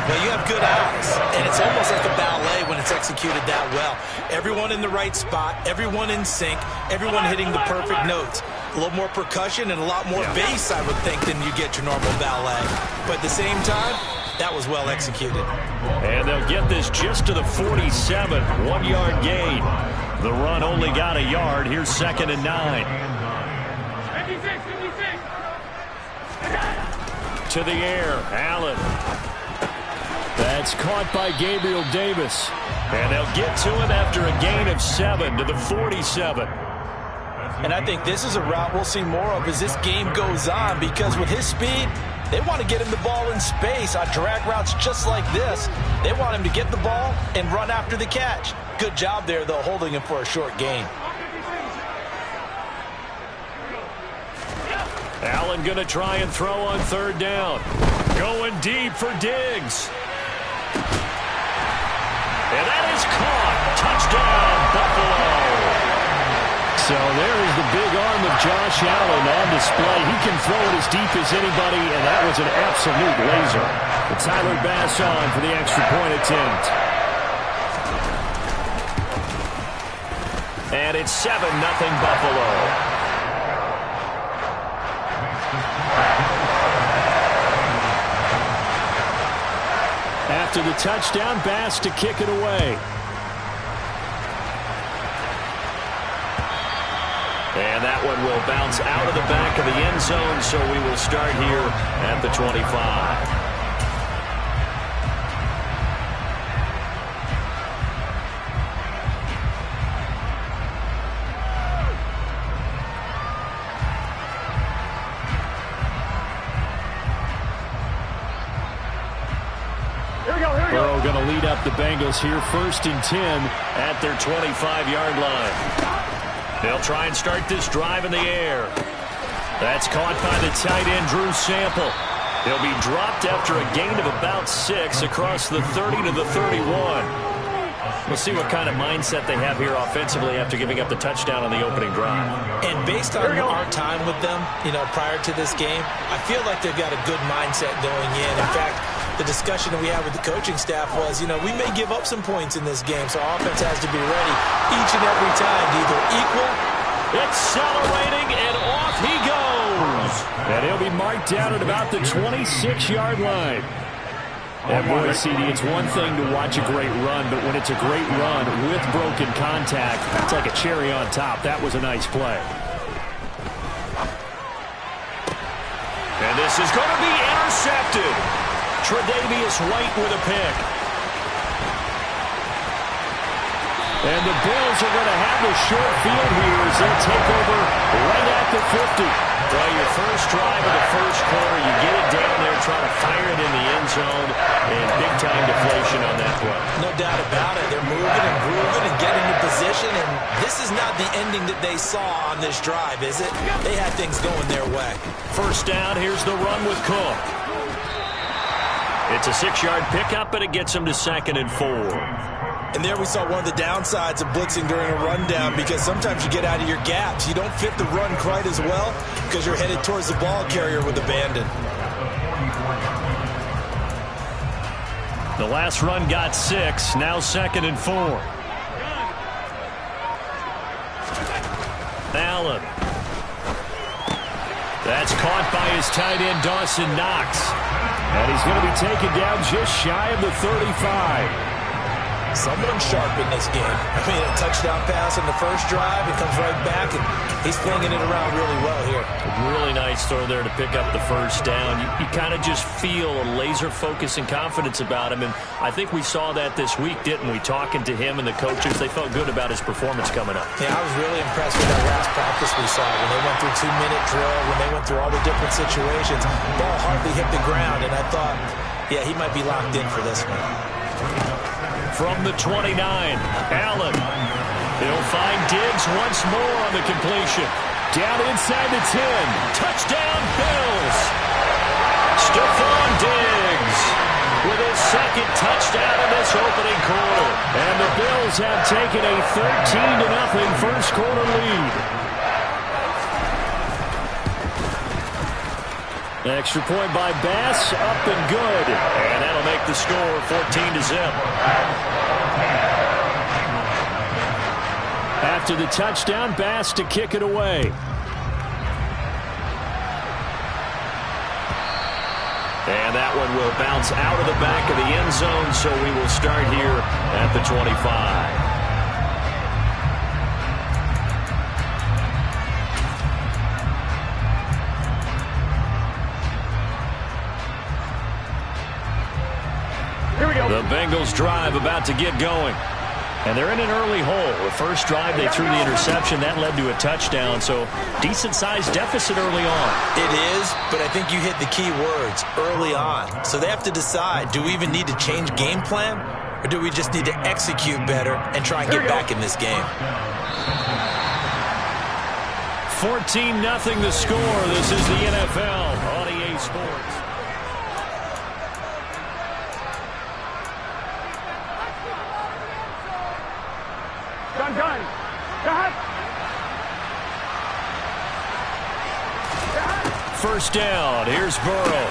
Well, you have good eyes, and it's almost like a ballet when it's executed that well. Everyone in the right spot, everyone in sync, everyone hitting the perfect notes. A little more percussion and a lot more bass, I would think, than you get your normal ballet. But at the same time, that was well executed. And they'll get this just to the 47, 1-yard gain. The run only got a yard. Here's 2nd and 9. To the air, Allen. That's caught by Gabriel Davis. And they'll get to him after a gain of 7 to the 47. And I think this is a route we'll see more of as this game goes on, because with his speed, they want to get him the ball in space on drag routes just like this. They want him to get the ball and run after the catch. Good job there, though, holding him for a short gain. Allen going to try and throw on 3rd down. Going deep for Diggs. And that is caught. Touchdown, Buffalo. So there is the big arm of Josh Allen on display. He can throw it as deep as anybody, and that was an absolute laser. But Tyler Bass on for the extra point attempt. And it's 7-0 Buffalo. After the touchdown, Bass to kick it away. And that one will bounce out of the back of the end zone, so we will start here at the 25. Burrow going to lead up the Bengals here, 1st and 10 at their 25-yard line. They'll try and start this drive in the air. That's caught by the tight end, Drew Sample. He'll be dropped after a gain of about 6 across the 30 to the 31. We'll see what kind of mindset they have here offensively after giving up the touchdown on the opening drive. And based on our time with them, prior to this game, I feel like they've got a good mindset going in. In fact, the discussion that we had with the coaching staff was, we may give up some points in this game, so our offense has to be ready each and every time to either equal. Accelerating, and off he goes. And he'll be marked down at about the 26-yard line. And boy, CD, it's one thing to watch a great run, but when it's a great run with broken contact, it's like a cherry on top. That was a nice play. And this is going to be intercepted. Tre'Davious White with a pick. And the Bills are going to have the short field here as they'll take over right at the 50. Well, your first drive of the first quarter, you get it down there, try to fire it in the end zone, and big-time deflation on that play. No doubt about it. They're moving and grooving and getting into position, and this is not the ending that they saw on this drive, is it? They had things going their way. First down, here's the run with Cook. It's a 6-yard pickup, but it gets him to 2nd and 4. And there we saw one of the downsides of blitzing during a rundown, because sometimes you get out of your gaps. You don't fit the run quite as well because you're headed towards the ball carrier with abandon. The last run got 6, now 2nd and 4. Allen. That's caught by his tight end, Dawson Knox. And he's going to be taken down just shy of the 35. Someone sharp in this game. I mean, a touchdown pass in the first drive. It comes right back, and he's flinging it around really well here. Really nice throw there to pick up the first down. You kind of just feel a laser focus and confidence about him, and I think we saw that this week, didn't we? Talking to him and the coaches, they felt good about his performance coming up. Yeah, I was really impressed with that last practice we saw when they went through 2-minute drill, when they went through all the different situations. Ball hardly hit the ground, and I thought, yeah, he might be locked in for this one. From the 29, Allen. He'll find Diggs once more on the completion. Down inside the 10. Touchdown, Bills. Stephon Diggs with his 2nd touchdown in this opening quarter. And the Bills have taken a 13-0 first quarter lead. Extra point by Bass, up and good. And that'll make the score 14-0. After the touchdown, Bass to kick it away. And that one will bounce out of the back of the end zone, so we will start here at the 25. The Bengals drive about to get going. And they're in an early hole. The first drive, they threw the interception. That led to a touchdown, so decent-sized deficit early on. It is, but I think you hit the key words, early on. So they have to decide, do we even need to change game plan, or do we just need to execute better and try and get back in this game? 14-0 the score. This is the NFL on EA Sports. First down. Here's Burrow.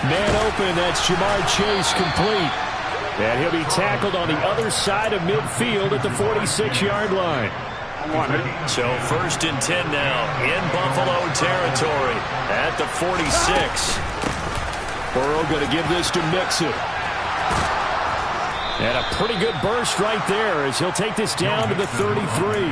Man open. That's Jamar Chase complete. And he'll be tackled on the other side of midfield at the 46-yard line. So first and 10 now in Buffalo territory at the 46. Burrow going to give this to Mixon. And a pretty good burst right there as he'll take this down to the 33.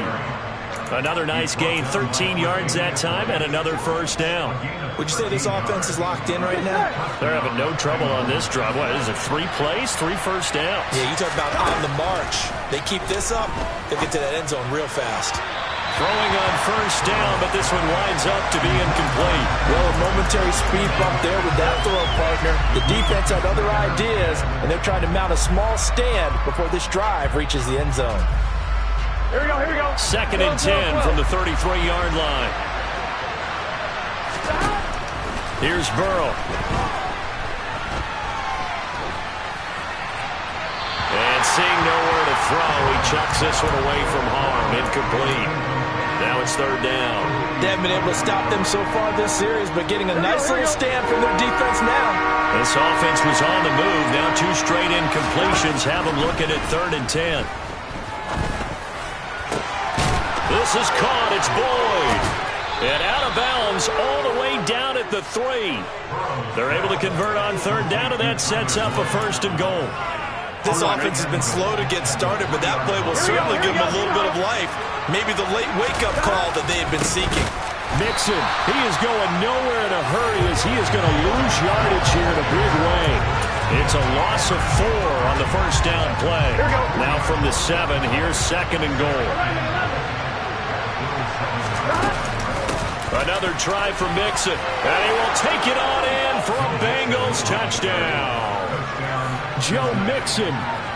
Another nice gain, 13 yards that time, and another first down. Would you say this offense is locked in right now? They're having no trouble on this drive. What is it, 3 plays, 3 first downs? Yeah, you talk about on the march. They keep this up, they'll get to that end zone real fast. Throwing on first down, but this one winds up to be incomplete. Well, a momentary speed bump there with that throw, partner. The defense had other ideas, and they're trying to mount a small stand before this drive reaches the end zone. Here we go, here we go. Second and 10 from the 33-yard line. Here's Burrow. And seeing nowhere to throw, he chucks this one away from harm. Incomplete. Now it's third down. They haven't been able to stop them so far this series, but getting a nice little stand from their defense now. This offense was on the move. Now 2 straight incompletions have them looking at third and 10. This is caught. It's Boyd. And out of bounds all the way down at the 3. They're able to convert on third down, and that sets up a first and goal. This offense has been slow to get started, but that play will certainly give them a little bit of life. Maybe the late wake-up call that they had been seeking. Mixon, he is going nowhere in a hurry as he is going to lose yardage here in a big way. It's a loss of 4 on the first down play. Now from the 7, here's second and goal. Another try for Mixon, and he will take it on in for a Bengals touchdown. Joe Mixon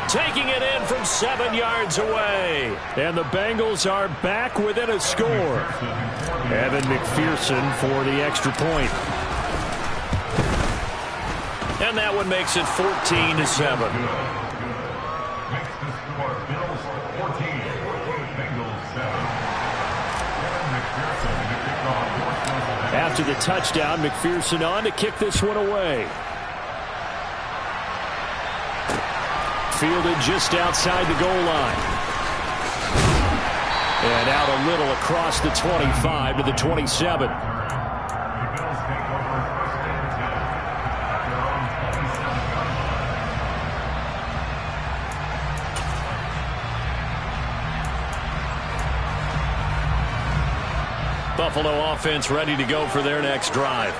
taking it in from 7 yards away. And the Bengals are back within a score. Evan McPherson for the extra point. And that one makes it 14-7. After the touchdown, McPherson on to kick this one away. Fielded just outside the goal line. And out a little across the 25 to the 27. Buffalo offense ready to go for their next drive.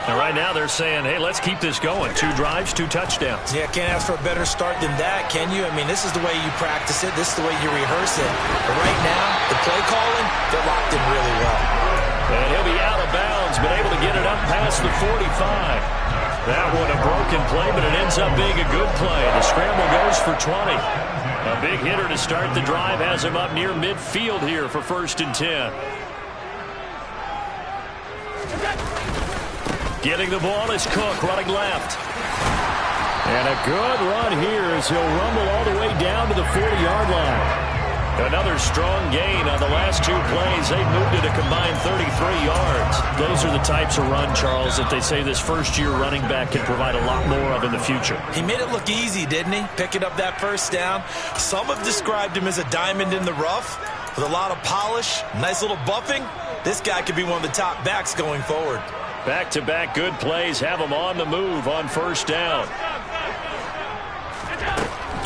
And right now they're saying, hey, let's keep this going. 2 drives, 2 touchdowns. Yeah, can't ask for a better start than that, can you? I mean, this is the way you practice it. This is the way you rehearse it. But right now, the play calling, they're locked in really well. And he'll be out of bounds, but able to get it up past the 45. That one a broken play, but it ends up being a good play. The scramble goes for 20. A big hitter to start the drive has him up near midfield here for first and 10. Getting the ball is Cook running left. And a good run here as he'll rumble all the way down to the 40-yard line. Another strong gain on the last 2 plays. They've moved it a combined 33 yards. Those are the types of run, Charles, that they say this first-year running back can provide a lot more of in the future. He made it look easy, didn't he? Picking up that first down. Some have described him as a diamond in the rough with a lot of polish, nice little buffing. This guy could be one of the top backs going forward. Back-to-back good plays have him on the move on first down.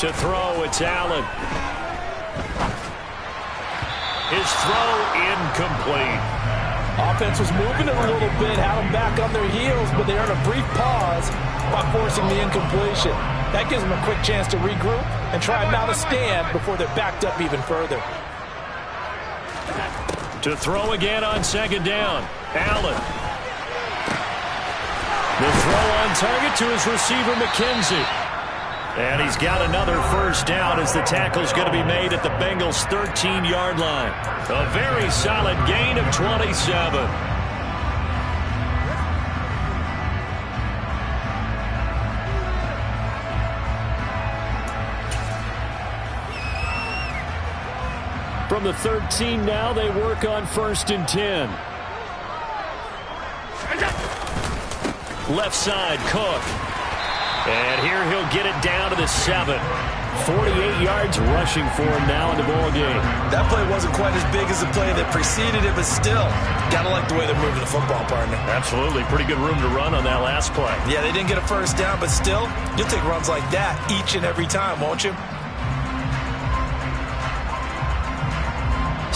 To throw, it's Allen. His throw incomplete. Offense was moving it a little bit, had them back on their heels, but they earned a brief pause by forcing the incompletion. That gives them a quick chance to regroup and try and mount a stand before they're backed up even further. To throw again on second down, Allen. The throw on target to his receiver, McKenzie. And he's got another first down as the tackle's going to be made at the Bengals' 13-yard line. A very solid gain of 27. From the 13 now, they work on 1st and 10. Left side, Cook. And here he'll get it down to the 7. 48 yards rushing for him now in the ball game. That play wasn't quite as big as the play that preceded it, but still, gotta like the way they're moving the football, partner. Absolutely. Pretty good room to run on that last play. Yeah, they didn't get a first down, but still, you'll take runs like that each and every time, won't you?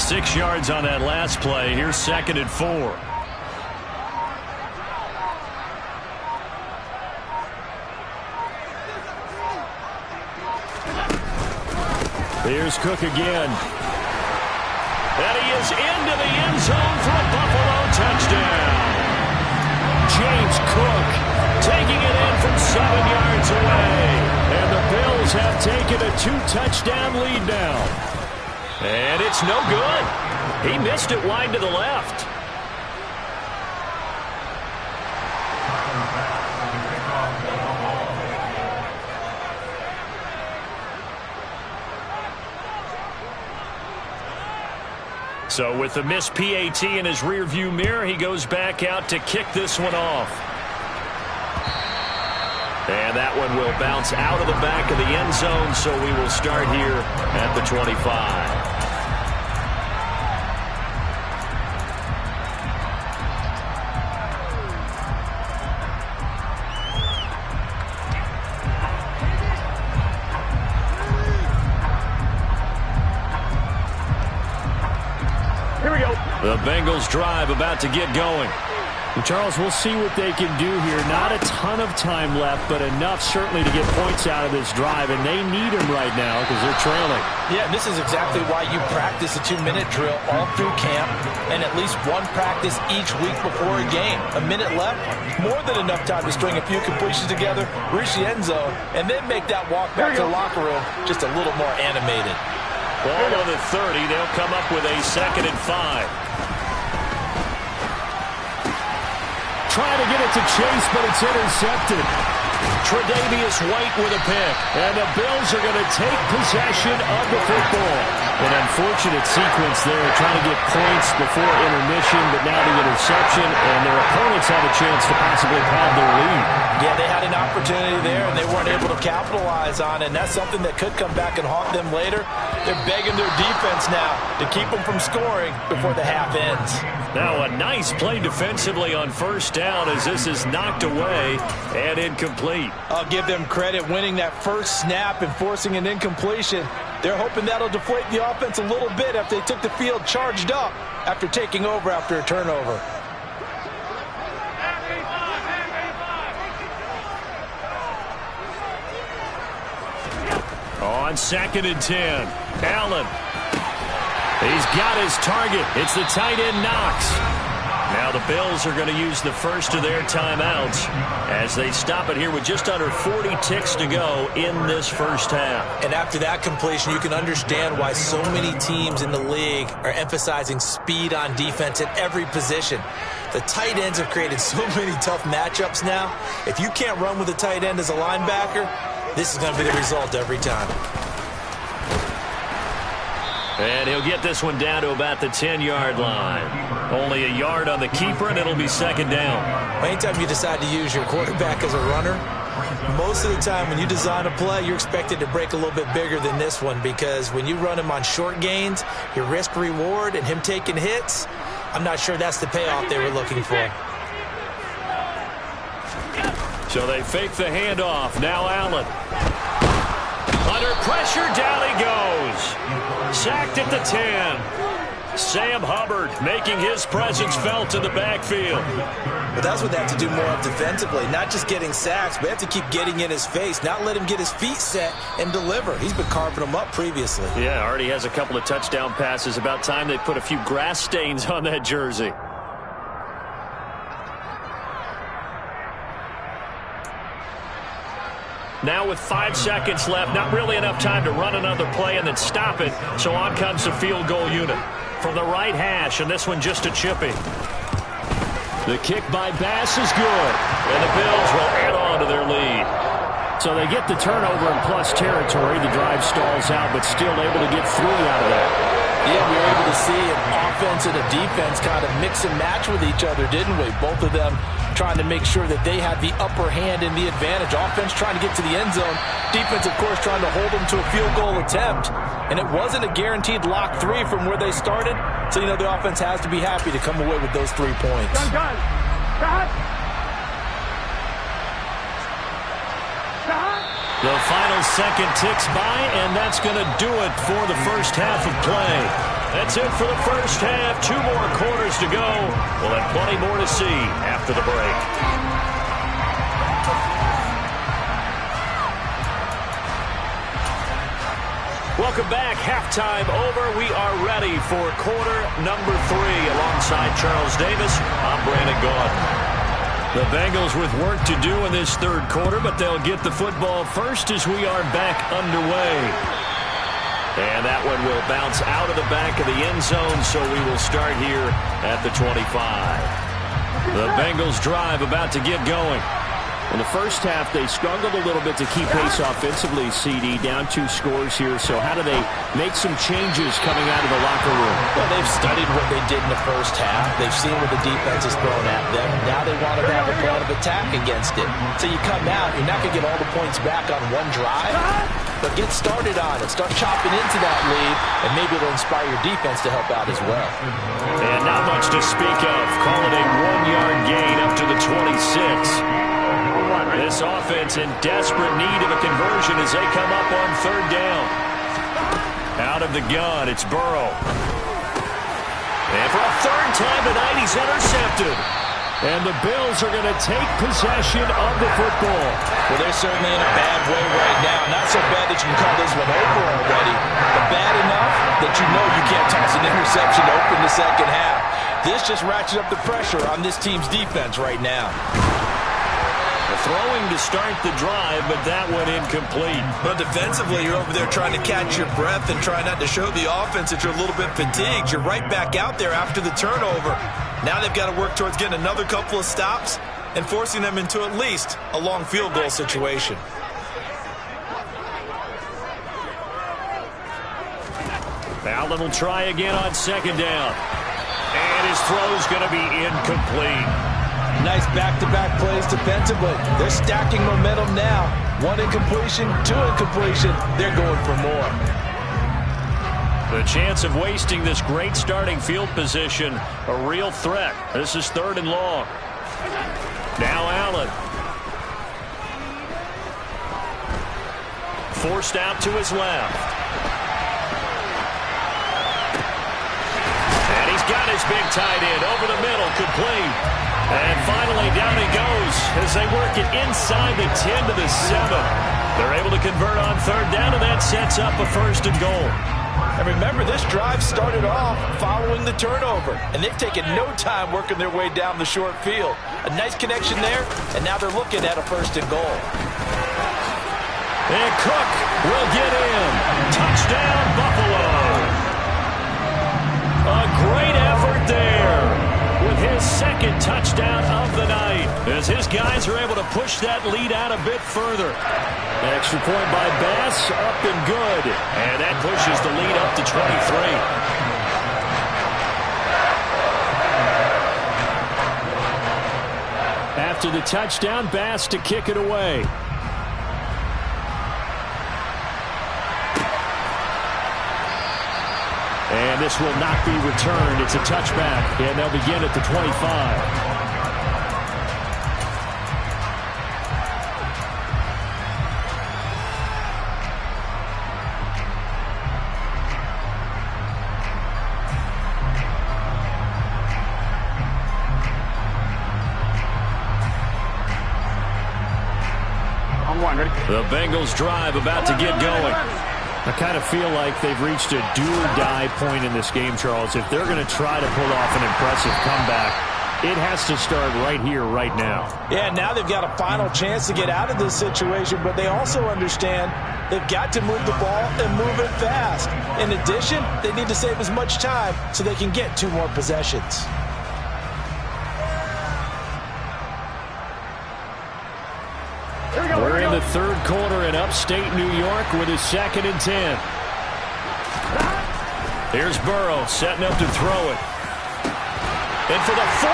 6 yards on that last play. Here's 2nd and 4. Here's Cook again. And he is into the end zone for a Buffalo touchdown. James Cook taking it in from 7 yards away. And the Bills have taken a 2-touchdown lead now. And it's no good. He missed it wide to the left. So with the missed PAT in his rearview mirror, he goes back out to kick this one off. And that one will bounce out of the back of the end zone, so we will start here at the 25. The Bengals drive about to get going. Well, Charles, we'll see what they can do here. Not a ton of time left, but enough certainly to get points out of this drive, and they need them right now because they're trailing. Yeah, this is exactly why you practice a 2-minute drill all through camp and at least one practice each week before a game. A minute left, more than enough time to string a few completions together, reach the end zone, and then make that walk back to the locker room just a little more animated. Ball on the 30. They'll come up with a 2nd and 5. Trying to get it to Chase, but it's intercepted. Tre'Davious White with a pick. And the Bills are going to take possession of the football. An unfortunate sequence there, trying to get points before intermission, but now the interception, and their opponents have a chance to possibly pad their lead. Yeah, they had an opportunity there, and they weren't able to capitalize on it, and that's something that could come back and haunt them later. They're begging their defense now to keep them from scoring before the half ends. Now a nice play defensively on first down as this is knocked away and incomplete. I'll give them credit winning that first snap and forcing an incompletion. They're hoping that'll deflate the offense a little bit after they took the field charged up after taking over after a turnover. On 2nd and 10, Allen. He's got his target. It's the tight end Knox. Now the Bills are going to use the first of their timeouts as they stop it here with just under 40 ticks to go in this first half. And after that completion, you can understand why so many teams in the league are emphasizing speed on defense at every position. The tight ends have created so many tough matchups now. If you can't run with a tight end as a linebacker, this is going to be the result every time. And he'll get this one down to about the 10-yard line. Only a yard on the keeper, and it'll be second down. Anytime you decide to use your quarterback as a runner, most of the time when you design a play, you're expected to break a little bit bigger than this one, because when you run him on short gains, your risk-reward and him taking hits, I'm not sure that's the payoff they were looking for. So they fake the handoff. Now Allen. Under pressure, down he goes. Sacked at the 10. Sam Hubbard making his presence felt in the backfield. But that's what they have to do more of defensively. Not just getting sacks, but have to keep getting in his face. Not let him get his feet set and deliver. He's been carving them up previously. Yeah, already has a couple of touchdown passes. About time they put a few grass stains on that jersey. Now with 5 seconds left, not really enough time to run another play and then stop it. So on comes the field goal unit from the right hash, and this one just a chippy. The kick by Bass is good. And the Bills will add on to their lead. So they get the turnover in plus territory. The drive stalls out, but still able to get 3 out of that. Yeah, we were able to see an offense and a defense kind of mix and match with each other, didn't we? Both of them trying to make sure that they had the upper hand and the advantage. Offense trying to get to the end zone. Defense, of course, trying to hold them to a field goal attempt. And it wasn't a guaranteed lock 3 from where they started. So, you know, the offense has to be happy to come away with those 3 points. The final second ticks by, and that's going to do it for the first half of play. That's it for the first half. 2 more quarters to go. We'll have plenty more to see after the break. Welcome back. Halftime over. We are ready for quarter number 3. Alongside Charles Davis, I'm Brandon Gaudin. The Bengals with work to do in this third quarter, but they'll get the football first as we are back underway. And that one will bounce out of the back of the end zone, so we will start here at the 25. The Bengals drive about to get going. In the first half, they struggled a little bit to keep pace offensively, CD, down 2 scores here. So how do they make some changes coming out of the locker room? Well, they've studied what they did in the first half. They've seen what the defense has thrown at them. Now they want to have a plan of attack against it. So you come out, you're not going to get all the points back on one drive, but get started on it. Start chopping into that lead, and maybe it'll inspire your defense to help out as well. And not much to speak of. Call it a 1-yard gain up to the 26. This offense in desperate need of a conversion as they come up on 3rd down. Out of the gun, it's Burrow. And for a 3rd time tonight, he's intercepted. And the Bills are going to take possession of the football. Well, they're certainly in a bad way right now. Not so bad that you can call this one over already, but bad enough that you know you can't toss an interception to open the second half. This just ratchets up the pressure on this team's defense right now. Throwing to start the drive, but that one incomplete. But defensively, you're over there trying to catch your breath and try not to show the offense that you're a little bit fatigued. You're right back out there after the turnover. Now they've got to work towards getting another couple of stops and forcing them into at least a long field goal situation. Allen will try again on 2nd down. And his throw's going to be incomplete. Nice back-to-back plays defensively. They're stacking momentum now. 1 incompletion, 2 incompletion. They're going for more. The chance of wasting this great starting field position, a real threat. This is 3rd and long. Now Allen. Forced out to his left. And he's got his big tight end over the middle, complete. And finally, down he goes as they work it inside the 10 to the 7. They're able to convert on 3rd down, and that sets up a 1st and goal. And remember, this drive started off following the turnover, and they've taken no time working their way down the short field. A nice connection there, and now they're looking at a 1st and goal. And Cook will get in. Touchdown, Buffalo. A great effort there with his second touchdown of the night as his guys are able to push that lead out a bit further. Extra point by Bass, up and good. And that pushes the lead up to 23. After the touchdown, Bass to kick it away. And this will not be returned. It's a touchback, and they'll begin at the 25. The Bengals drive about to get going. I kind of feel like they've reached a do-or-die point in this game, Charles. If they're going to try to pull off an impressive comeback, it has to start right here, right now. Yeah, now they've got a final chance to get out of this situation, but they also understand they've got to move the ball and move it fast. In addition, they need to save as much time so they can get 2 more possessions. We're in the third quarter in upstate New York with a 2nd and 10. Here's Burrow setting up to throw it. And for the